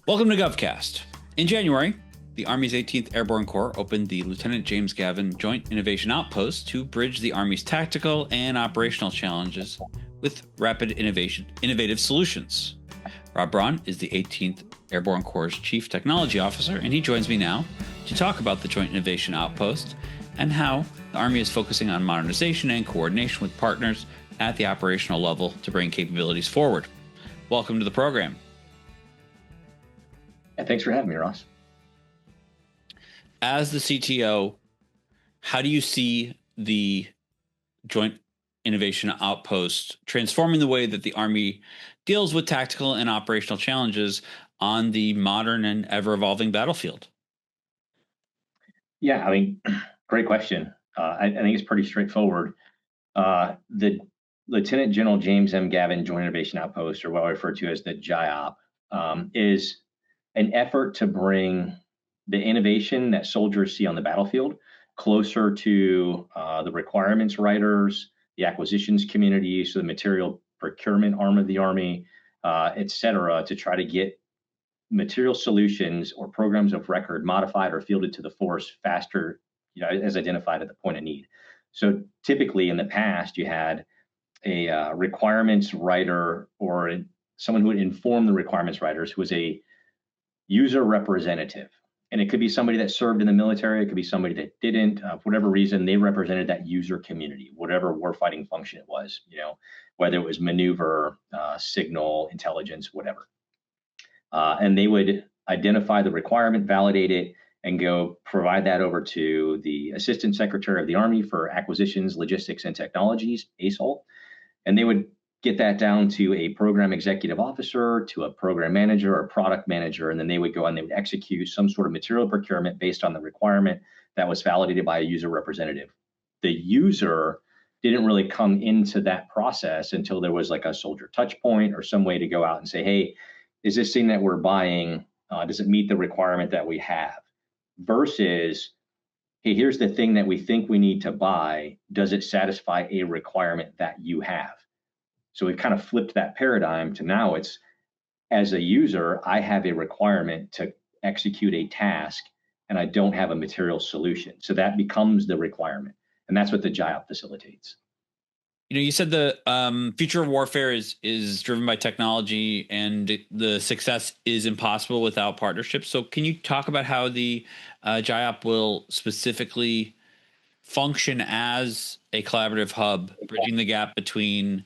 Welcome to GovCast. In January, the Army's 18th Airborne Corps opened the Lieutenant James Gavin Joint Innovation Outpost to bridge the Army's tactical and operational challenges with rapid innovative solutions. Rob Braun is the 18th Airborne Corps' Chief Technology Officer, and he joins me now to talk about the Joint Innovation Outpost and how the Army is focusing on modernization and coordination with partners at the operational level to bring capabilities forward. Welcome to the program. Yeah, thanks for having me, Ross. As the CTO, how do you see the Joint Innovation Outpost transforming the way that the Army deals with tactical and operational challenges on the modern and ever-evolving battlefield? Yeah, great question. I think it's pretty straightforward. The Lieutenant General James M. Gavin Joint Innovation Outpost, or what I refer to as the JIOP, is an effort to bring the innovation that soldiers see on the battlefield closer to the requirements writers, the acquisitions community, so the material procurement arm of the Army, et cetera, to try to get material solutions or programs of record modified or fielded to the force faster, as identified at the point of need. So typically in the past, you had a requirements writer or someone who would inform the requirements writers who was a user representative. And it could be somebody that served in the military. It could be somebody that didn't. For whatever reason, they represented that user community, whatever warfighting function it was, whether it was maneuver, signal, intelligence, whatever. And they would identify the requirement, validate it, and go provide that over to the Assistant Secretary of the Army for Acquisitions, Logistics, and Technologies, ASOL. And they would get that down to a program executive officer, to a program manager or product manager, and then they would go and they would execute some sort of material procurement based on the requirement that was validated by a user representative. The user didn't really come into that process until there was like a soldier touch point or some way to go out and say, hey, is this thing that we're buying, does it meet the requirement that we have? Versus, hey, here's the thing that we think we need to buy. Does it satisfy a requirement that you have? So we've kind of flipped that paradigm to now it's, as a user, I have a requirement to execute a task and I don't have a material solution. So that becomes the requirement. And that's what the JIOP facilitates. You said the future of warfare is driven by technology and the success is impossible without partnerships. So can you talk about how the JIOP will specifically function as a collaborative hub, bridging the gap between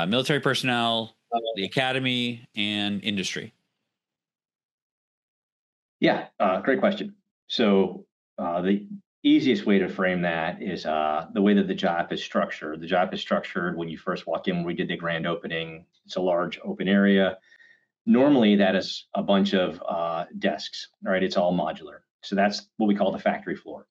military personnel, the academy, and industry? Yeah, great question. So the easiest way to frame that is the way that the JIOP is structured. The JIOP is structured when you first walk in. When we did the grand opening, it's a large open area. Normally, that is a bunch of desks, right? It's all modular. So that's what we call the factory floor.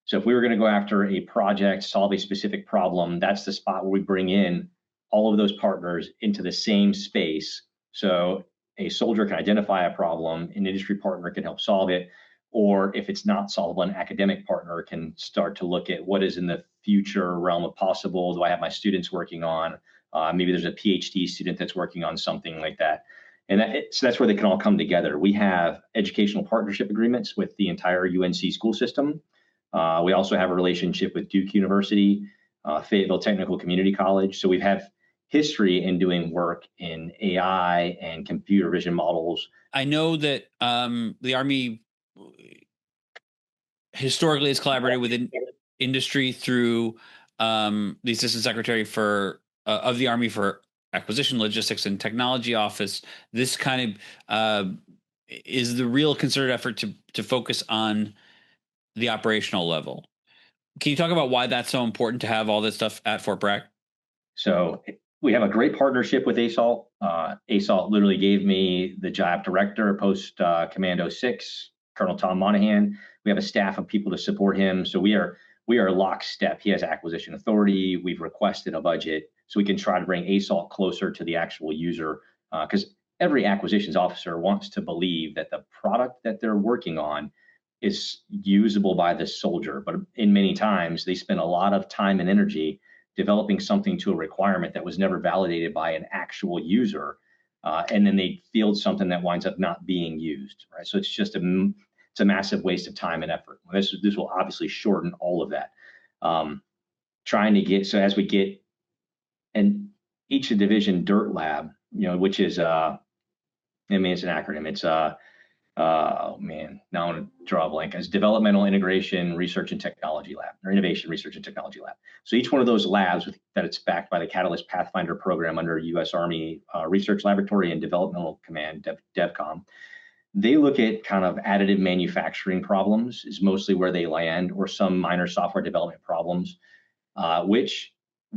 So if we were going to go after a project, solve a specific problem, that's the spot where we bring in all of those partners into the same space. So a soldier can identify a problem, an industry partner can help solve it, or if it's not solvable, an academic partner can start to look at what is in the future realm of possible. Do I have my students working on? Maybe there's a PhD student that's working on something like that. And so that's where they can all come together. We have educational partnership agreements with the entire UNC school system. We also have a relationship with Duke University, Fayetteville Technical Community College. So we have history in doing work in AI and computer vision models. I know that the Army historically has collaborated with industry through the Assistant Secretary of the Army for Acquisition, Logistics, and Technology Office. This kind of is the real concerted effort to focus on the operational level. Can you talk about why that's so important to have all this stuff at Fort Bragg? So we have a great partnership with ASALT. ASALT literally gave me the JIOP director, post Commando 6, Colonel Tom Monahan. We have a staff of people to support him. So we are lockstep. He has acquisition authority. We've requested a budget so we can try to bring ASALT closer to the actual user, because every acquisitions officer wants to believe that the product that they're working on is usable by the soldier. But in many times, they spend a lot of time and energy developing something to a requirement that was never validated by an actual user. and then they field something that winds up not being used, right? So it's a massive waste of time and effort. This will obviously shorten all of that. Trying to get, so as we get, and each division DIRT lab, which is, I mean, it's an acronym. It's oh man, now I want to draw a blank. As Developmental Integration Research and Technology Lab, or Innovation Research and Technology Lab. So each one of those labs that it's backed by the Catalyst Pathfinder program under U.S. Army Research Laboratory and Developmental Command, DevCom. They look at kind of additive manufacturing problems is mostly where they land, or some minor software development problems, which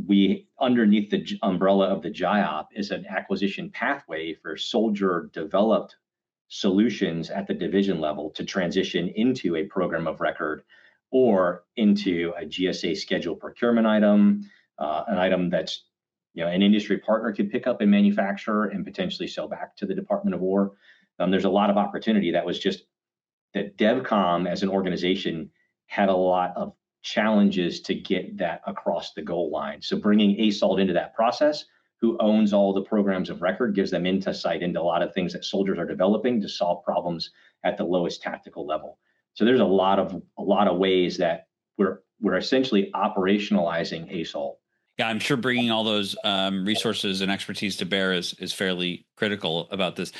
we, underneath the umbrella of the JIOP, is an acquisition pathway for soldier developed solutions at the division level to transition into a program of record or into a GSA scheduled procurement item, an item that's an industry partner could pick up and manufacture and potentially sell back to the Department of War. There's a lot of opportunity that was just that DevCom as an organization had a lot of challenges to get that across the goal line. So bringing ASALT into that process, who owns all the programs of record, gives them insight into a lot of things that soldiers are developing to solve problems at the lowest tactical level. So there's a lot of ways that we're essentially operationalizing ASALT. Yeah, I'm sure bringing all those resources and expertise to bear is fairly critical about this.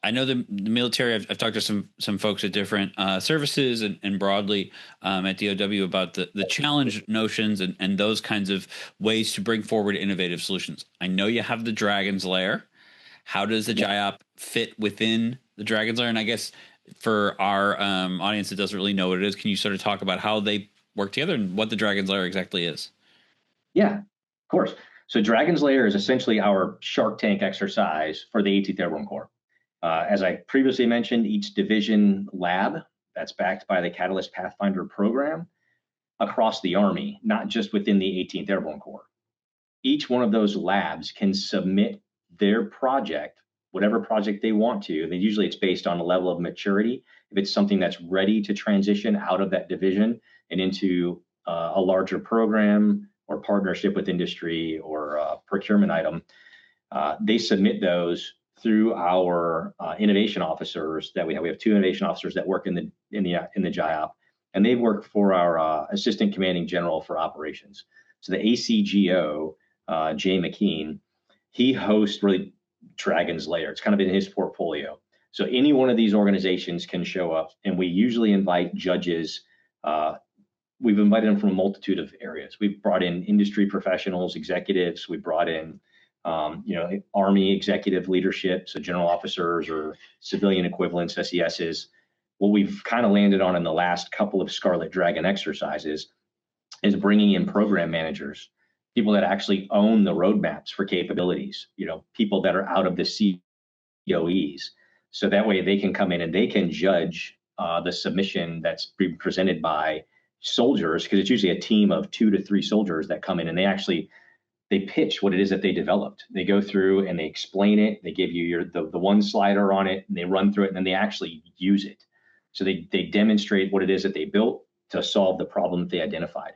I know the military. I've talked to some folks at different services and broadly at DOW about the challenge notions and those kinds of ways to bring forward innovative solutions. I know you have the Dragon's Lair. How does the JIOP fit within the Dragon's Lair? And I guess for our audience that doesn't really know what it is, can you sort of talk about how they work together and what the Dragon's Lair exactly is? Yeah, of course. So Dragon's Lair is essentially our Shark Tank exercise for the 18th Airborne Corps. As I previously mentioned, each division lab that's backed by the Catalyst Pathfinder program across the Army, not just within the 18th Airborne Corps. Each one of those labs can submit their project, whatever project they want to. And usually it's based on a level of maturity. If it's something that's ready to transition out of that division and into a larger program or partnership with industry or a procurement item, they submit those through our innovation officers that we have. We have 2 innovation officers that work in the JIOP, and they work for our assistant commanding general for operations. So the ACGO, Jay McKean, he hosts really Dragon's Lair. It's kind of in his portfolio. So any one of these organizations can show up, and we usually invite judges. We've invited them from a multitude of areas. We've brought in industry professionals, executives. We brought in Army executive leadership, so general officers or civilian equivalents, SESs. What we've kind of landed on in the last couple of Scarlet Dragon exercises is bringing in program managers, people that actually own the roadmaps for capabilities, people that are out of the COEs. So that way they can come in and they can judge the submission that's being presented by soldiers, because it's usually a team of 2 to 3 soldiers that come in and they pitch what it is that they developed. They go through and they explain it. They give you the one slider on it, and they run through it, and then they actually use it. So they demonstrate what it is that they built to solve the problem that they identified.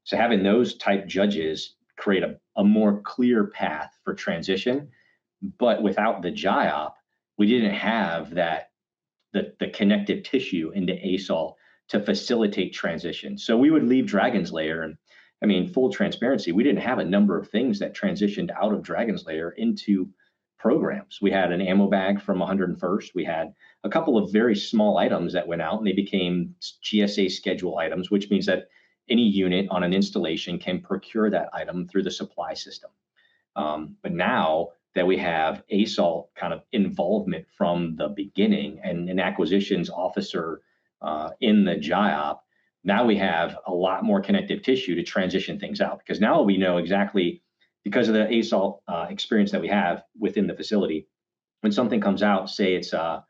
So having those type judges create a more clear path for transition. But without the JIOP, we didn't have the connective tissue into ASALT to facilitate transition. So we would leave Dragon's Lair, and I mean, full transparency, we didn't have a number of things that transitioned out of Dragon's Lair into programs. We had an ammo bag from 101st. We had a couple of very small items that went out, and they became GSA schedule items, which means that any unit on an installation can procure that item through the supply system. But now that we have ASALT kind of involvement from the beginning and an acquisitions officer in the JIOP, now we have a lot more connective tissue to transition things out, because now we know exactly, because of the ASALT experience that we have within the facility, when something comes out, say it's an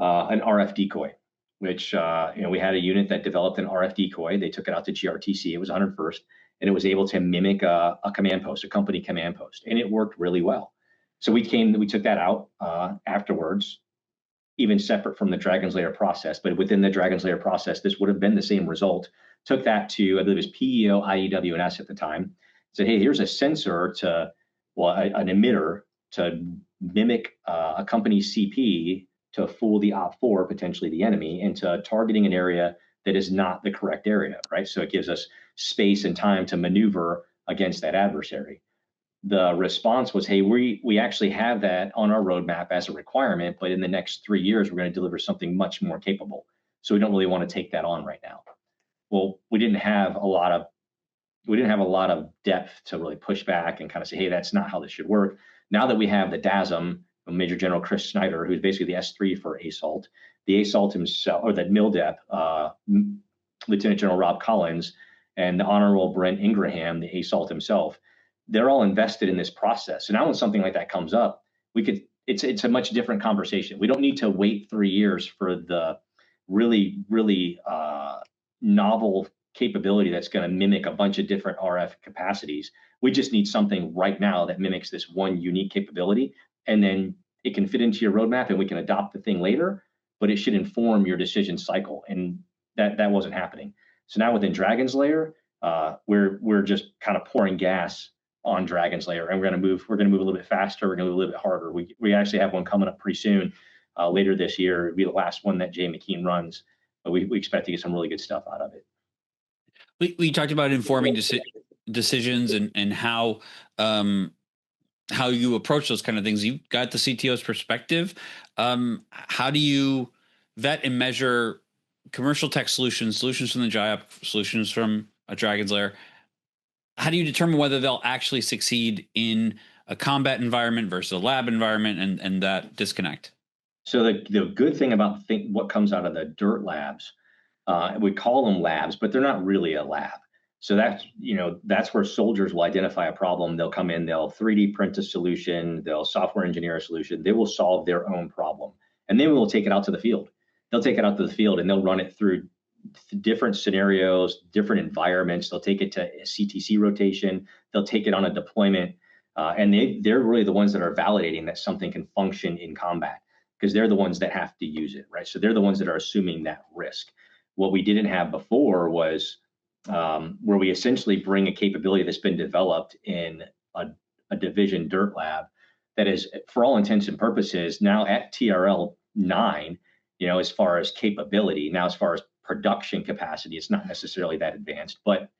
RF decoy, which we had a unit that developed an RF decoy. They took it out to GRTC. It was 101st, and it was able to mimic a command post, a company command post, and it worked really well. So we took that out afterwards, even separate from the Dragon's Lair process, but within the Dragon's Lair process, this would have been the same result. Took that to, I believe it was PEO, IEW&S at the time, said, hey, here's a sensor an emitter to mimic a company's CP to fool the Op 4, potentially the enemy, into targeting an area that is not the correct area, right? So it gives us space and time to maneuver against that adversary. The response was, hey, we actually have that on our roadmap as a requirement, but in the next 3 years, we're going to deliver something much more capable. So we don't really want to take that on right now. Well, we didn't have a lot of depth to really push back and kind of say, hey, that's not how this should work. Now that we have the DASM, Major General Chris Snyder, who's basically the S3 for ASALT, the ASALT himself, or the MILDEP, Lieutenant General Rob Collins, and the Honorable Brent Ingraham, the ASALT himself, they're all invested in this process. So now when something like that comes up, it's a much different conversation. We don't need to wait 3 years for the really novel capability that's going to mimic a bunch of different RF capacities. We just need something right now that mimics this one unique capability, and then it can fit into your roadmap and we can adopt the thing later, but it should inform your decision cycle. And that wasn't happening. So now within Dragon's Lair, we're just kind of pouring gas on Dragon's Lair, and we're going to move a little bit faster. We're going to move a little bit harder. We actually have one coming up pretty soon, later this year. It'll be the last one that Jay McKean runs, but we expect to get some really good stuff out of it. We talked about informing decisions and how you approach those kind of things. You've got the CTO's perspective. How do you vet and measure commercial tech solutions from the JIOP, solutions from a Dragon's Lair? How do you determine whether they'll actually succeed in a combat environment versus a lab environment, and that disconnect? So the good thing about what comes out of the dirt labs, we call them labs, but they're not really a lab. So that's where soldiers will identify a problem. They'll come in, they'll 3D print a solution, they'll software engineer a solution. They will solve their own problem, and then we'll take it out to the field. They'll take it out to the field and they'll run it through different scenarios, different environments. They'll take it to a CTC rotation. They'll take it on a deployment, and they're really the ones that are validating that something can function in combat, because they're the ones that have to use it, right? So they're the ones that are assuming that risk. What we didn't have before was where we essentially bring a capability that's been developed in a division dirt lab that is, for all intents and purposes, now at TRL 9, as far as capability. Now, as far as production capacity, it's not necessarily that advanced, but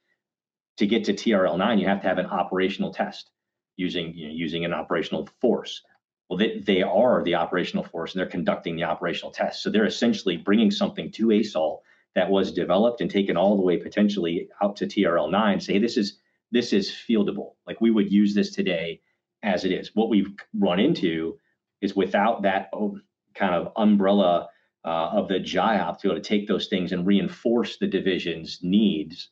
to get to TRL 9, you have to have an operational test using an operational force. Well, they are the operational force, and they're conducting the operational test. So they're essentially bringing something to ASALT that was developed and taken all the way potentially out to TRL 9. Say, this is fieldable. Like, we would use this today as it is. What we've run into is, without that kind of umbrella of the JIOP to be able to take those things and reinforce the division's needs,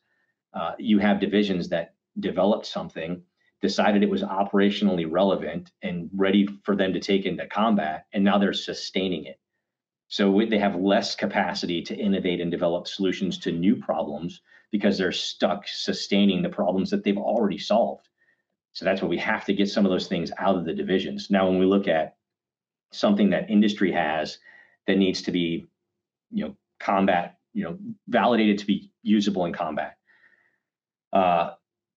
you have divisions that developed something, decided it was operationally relevant and ready for them to take into combat, and now they're sustaining it. So they have less capacity to innovate and develop solutions to new problems because they're stuck sustaining the problems that they've already solved. So that's why we have to get some of those things out of the divisions. Now, when we look at something that industry has that needs to be, combat, validated to be usable in combat,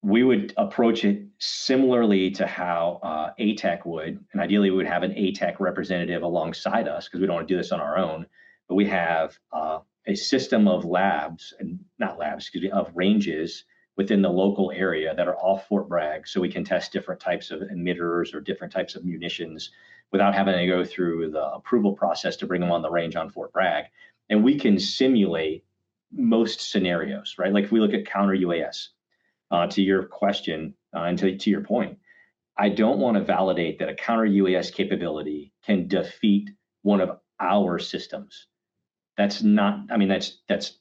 we would approach it similarly to how ATEC would, and ideally we would have an ATEC representative alongside us, because we don't want to do this on our own. But we have a system of of ranges within the local area that are off Fort Bragg, so we can test different types of emitters or different types of munitions without having to go through the approval process to bring them on the range on Fort Bragg. And we can simulate most scenarios, right? Like, if we look at counter UAS, to your question, and to your point, I don't want to validate that a counter UAS capability can defeat one of our systems. That's not, that's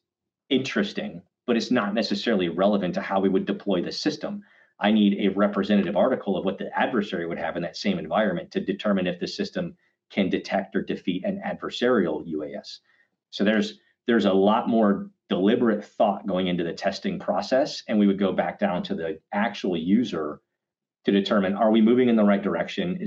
interesting, but it's not necessarily relevant to how we would deploy the system. I need a representative article of what the adversary would have in that same environment to determine if the system can detect or defeat an adversarial UAS. So there's a lot more deliberate thought going into the testing process, and we would go back down to the actual user to determine, are we moving in the right direction?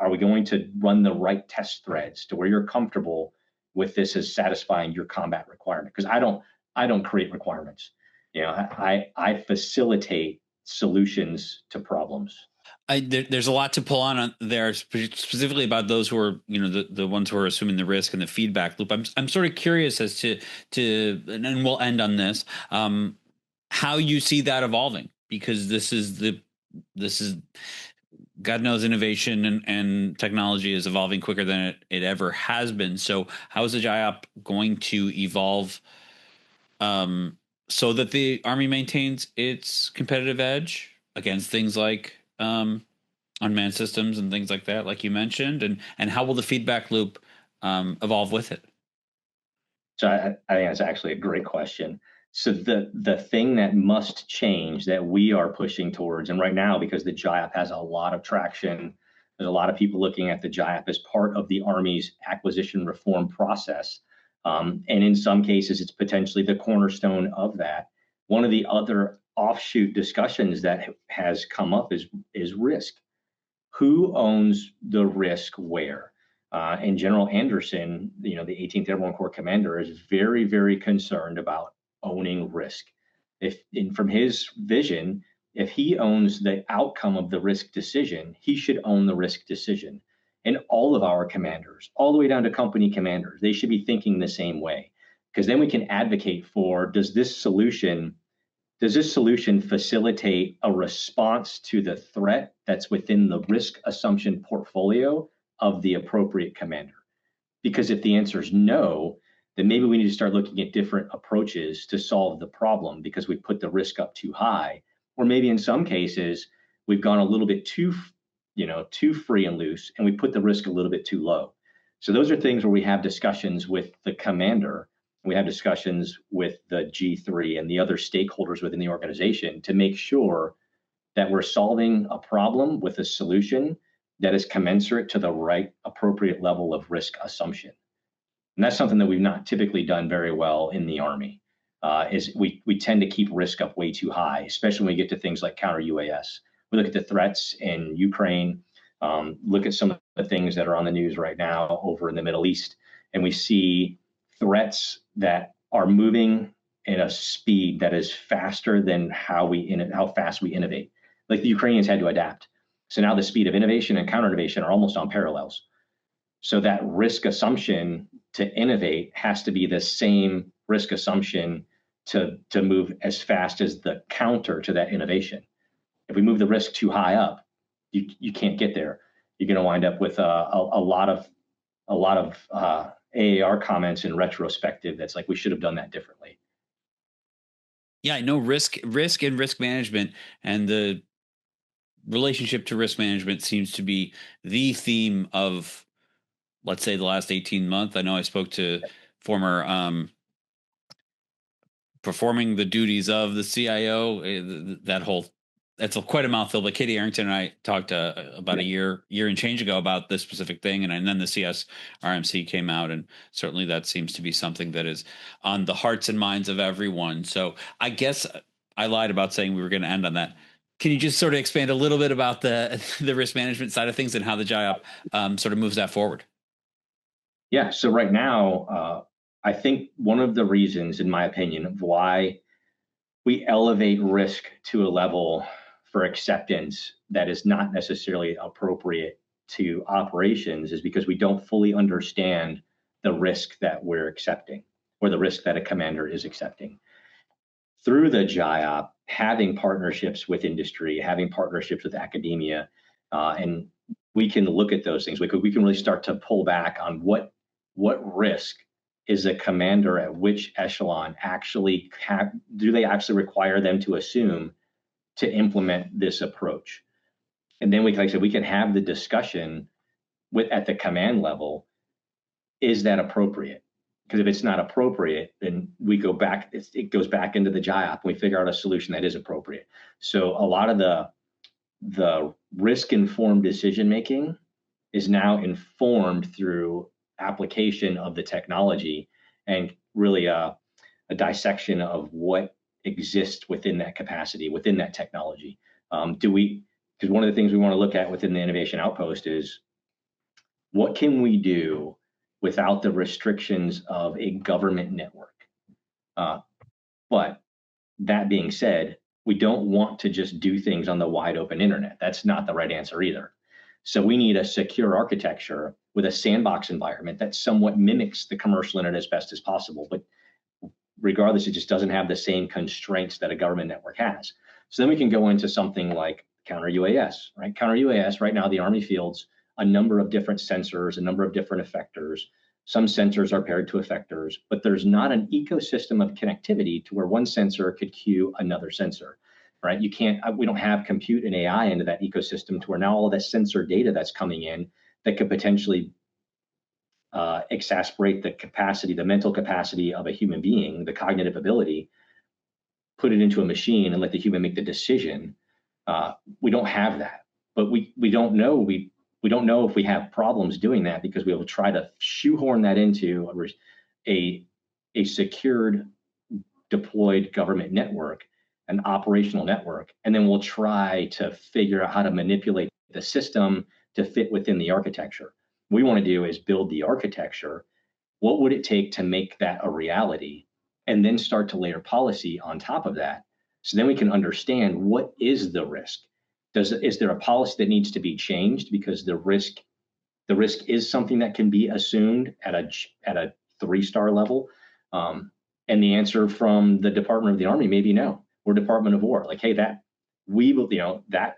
Are we going to run the right test threads to where you're comfortable with this as satisfying your combat requirement? Because I don't create requirements. I facilitate solutions to problems. There's a lot to pull on there, specifically about those who are, the ones who are assuming the risk and the feedback loop. I'm sort of curious as and we'll end on this, how you see that evolving, because this is God knows innovation and technology is evolving quicker than it ever has been. So how is the JIOP going to evolve, so that the Army maintains its competitive edge against things like unmanned systems and things like that, like you mentioned, and how will the feedback loop evolve with it? So I think that's actually a great question. So the thing that must change that we are pushing towards, and right now, because the JIOP has a lot of traction, there's a lot of people looking at the JIOP as part of the Army's acquisition reform process. And in some cases, it's potentially the cornerstone of that. One of the other offshoot discussions that has come up is risk. Who owns the risk where? And General Anderson, the 18th Airborne Corps commander, is very, very concerned about owning risk. From his vision, if he owns the outcome of the risk decision, he should own the risk decision. And all of our commanders, all the way down to company commanders, they should be thinking the same way, because then we can advocate for, does this solution facilitate a response to the threat that's within the risk assumption portfolio of the appropriate commander? Because if the answer is no, then maybe we need to start looking at different approaches to solve the problem, because we put the risk up too high. Or maybe in some cases, we've gone a little bit too free and loose, and we put the risk a little bit too low. So those are things where we have discussions with the commander. We have discussions with the G3 and the other stakeholders within the organization to make sure that we're solving a problem with a solution that is commensurate to the right appropriate level of risk assumption. And that's something that we've not typically done very well in the Army. Is we tend to keep risk up way too high, especially when we get to things like counter UAS. We look at the threats in Ukraine, look at some of the things that are on the news right now over in the Middle East, and we see threats that are moving at a speed that is faster than how fast we innovate. Like the Ukrainians had to adapt. So now the speed of innovation and counter innovation are almost on parallels. So that risk assumption to innovate has to be the same risk assumption to move as fast as the counter to that innovation. If we move the risk too high up, you can't get there. You're going to wind up with a lot of AAR comments in retrospective that's like, we should have done that differently. Yeah, I know risk and risk management, and the relationship to risk management seems to be the theme of, let's say, the last 18 months. I know I spoke to former performing the duties of the CIO. That's quite a mouthful. But Katie Arrington and I talked about a year and change ago about this specific thing, and then the CS RMC came out, and certainly that seems to be something that is on the hearts and minds of everyone. So I guess I lied about saying we were going to end on that. Can you just sort of expand a little bit about the risk management side of things and how the JIOP sort of moves that forward? Yeah. So right now, I think one of the reasons, in my opinion, of why we elevate risk to a level for acceptance that is not necessarily appropriate to operations is because we don't fully understand the risk that we're accepting, or the risk that a commander is accepting. Through the JIOP, having partnerships with industry, having partnerships with academia, and we can look at those things. We can really start to pull back on what risk is a commander at which echelon actually do they actually require them to assume to implement this approach. And then like I said, we can have the discussion at the command level, is that appropriate? Because if it's not appropriate, then we go back, it goes back into the JIOP, and we figure out a solution that is appropriate. So a lot of the risk-informed decision-making is now informed through application of the technology, and really a dissection of what exists within that capacity, within that technology. Because one of the things we want to look at within the Innovation Outpost is, what can we do without the restrictions of a government network? But that being said, we don't want to just do things on the wide open internet. That's not the right answer either. So we need a secure architecture with a sandbox environment that somewhat mimics the commercial internet as best as possible. But regardless, it just doesn't have the same constraints that a government network has. So then we can go into something like counter UAS, right? Counter UAS, right now, the Army fields a number of different sensors, a number of different effectors. Some sensors are paired to effectors, but there's not an ecosystem of connectivity to where one sensor could cue another sensor, right? We don't have compute and AI into that ecosystem to where now all that sensor data that's coming in that could potentially exasperate the capacity, the mental capacity of a human being, the cognitive ability, put it into a machine and let the human make the decision. We don't have that, but we don't know. We don't know if we have problems doing that because we will try to shoehorn that into a secured, deployed government network, an operational network, and then we'll try to figure out how to manipulate the system to fit within the architecture. What we want to do is build the architecture. What would it take to make that a reality? And then start to layer policy on top of that. So then we can understand what is the risk. Is there a policy that needs to be changed because the risk is something that can be assumed at a 3-star level? And the answer from the Department of the Army may be no, or Department of War. Like, hey, that we will, that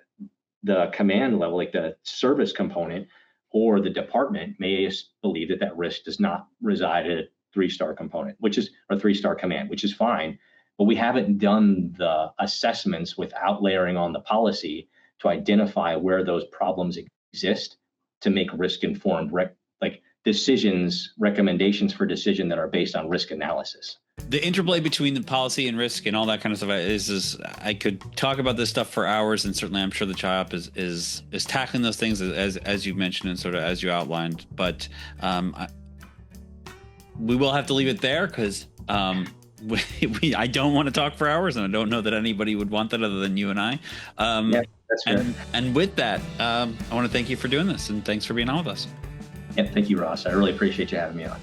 the command level, like the service component or the department may believe that risk does not reside at a 3-star component, which is a 3-star command, which is fine. But we haven't done the assessments without layering on the policy to identify where those problems exist to make risk-informed recommendations for decision that are based on risk analysis. The interplay between the policy and risk and all that kind of stuff is I could talk about this stuff for hours, and certainly I'm sure the JIOP is tackling those things as you mentioned and sort of as you outlined. But we will have to leave it there because I don't want to talk for hours, and I don't know that anybody would want that other than you and I. Yeah, that's fair. And with that, I want to thank you for doing this, and thanks for being on with us. Yeah, thank you, Ross. I really appreciate you having me on.